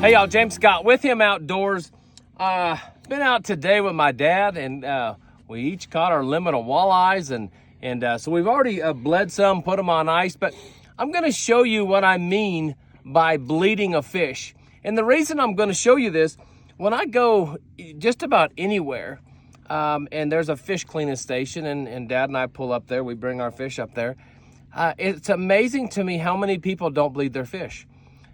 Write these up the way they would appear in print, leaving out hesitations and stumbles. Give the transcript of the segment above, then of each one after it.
Hey y'all, James Scott with Him Outdoors. Been out today with my dad, and we each caught our limit of walleyes, and so we've already bled some, put them on ice, but I'm gonna show you what I mean by bleeding a fish. And the reason I'm gonna show you this, when I go just about anywhere, and there's a fish cleaning station, and Dad and I pull up there, we bring our fish up there, it's amazing to me how many people don't bleed their fish.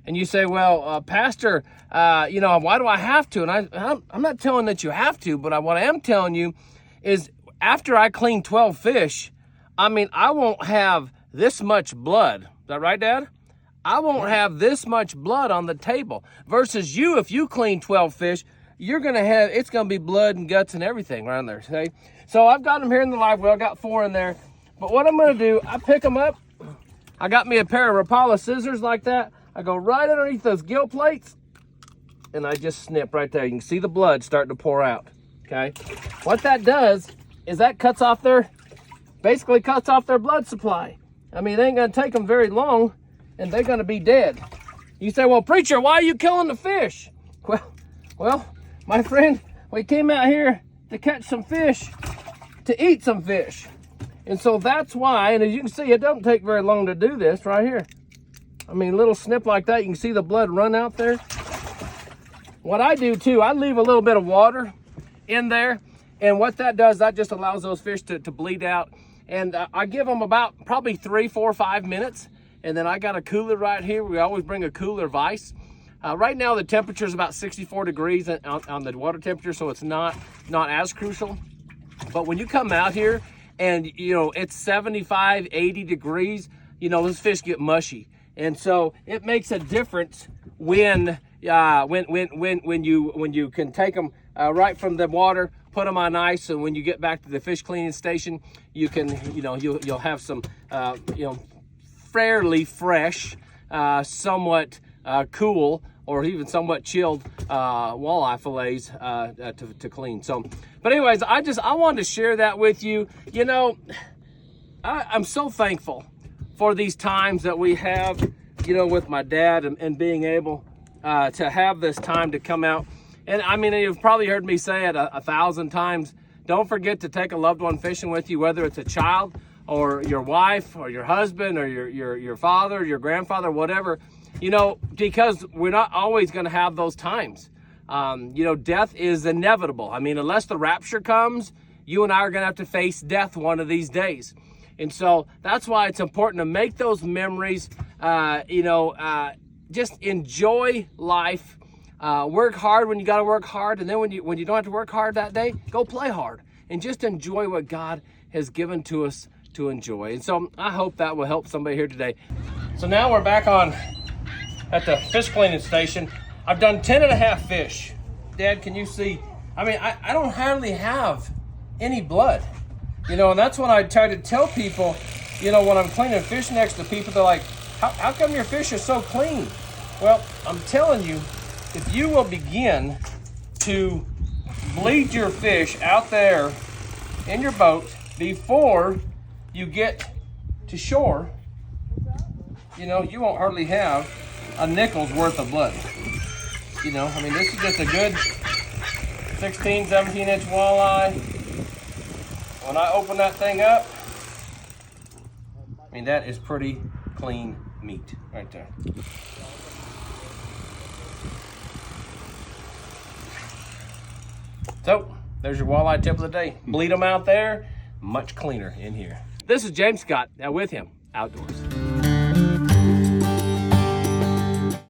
And you say, well, Pastor, why do I have to? And I'm not telling that you have to, but what I am telling you is after I clean 12 fish, I won't have this much blood. Is that right, Dad? I won't have this much blood on the table. Versus you, if you clean 12 fish, it's going to be blood and guts and everything around there, okay? So I've got them here in the live well. I got 4 in there. But what I'm going to do, I pick them up. I got me a pair of Rapala scissors like that. I go right underneath those gill plates, and I just snip right there. You can see the blood starting to pour out, okay? What that does is that basically cuts off their blood supply. It ain't gonna take them very long, and they're gonna be dead. You say, well, preacher, why are you killing the fish? Well, my friend, we came out here to catch some fish, to eat some fish. And so that's why, and as you can see, it doesn't take very long to do this right here. A little snip like that, you can see the blood run out there. What I do too, I leave a little bit of water in there, and what that does, that just allows those fish to bleed out. And I give them about probably 3, 4, 5 minutes, and then I got a cooler right here. We always bring a cooler vise. Right now the temperature is about 64 degrees on the water temperature, so it's not as crucial. But when you come out here and it's 75, 80 degrees, those fish get mushy. And so it makes a difference when you can take them right from the water, put them on ice, and when you get back to the fish cleaning station, you can you'll have some fairly fresh, somewhat cool, or even somewhat chilled walleye fillets to clean. So, but anyways, I wanted to share that with you. I'm so thankful for these times that we have, with my dad and being able to have this time to come out. And you've probably heard me say it 1,000 times. Don't forget to take a loved one fishing with you, whether it's a child or your wife or your husband or your father, your grandfather, whatever, because we're not always going to have those times. Death is inevitable. Unless the rapture comes, you and I are going to have to face death one of these days. And so that's why it's important to make those memories, just enjoy life, work hard when you got to work hard. And then when you don't have to work hard that day, go play hard and just enjoy what God has given to us to enjoy. And so I hope that will help somebody here today. So now we're back at the fish cleaning station. I've done 10.5 fish. Dad, can you see? I don't hardly have any blood. And that's when I try to tell people, when I'm cleaning fish next to people, they're like, how come your fish are so clean? Well, I'm telling you, if you will begin to bleed your fish out there in your boat before you get to shore, you won't hardly have a nickel's worth of blood. This is just a good 16, 17-inch walleye. When I open that thing up, that is pretty clean meat right there. So, there's your walleye tip of the day. Bleed them out there, much cleaner in here. This is James Scott, with Him Outdoors.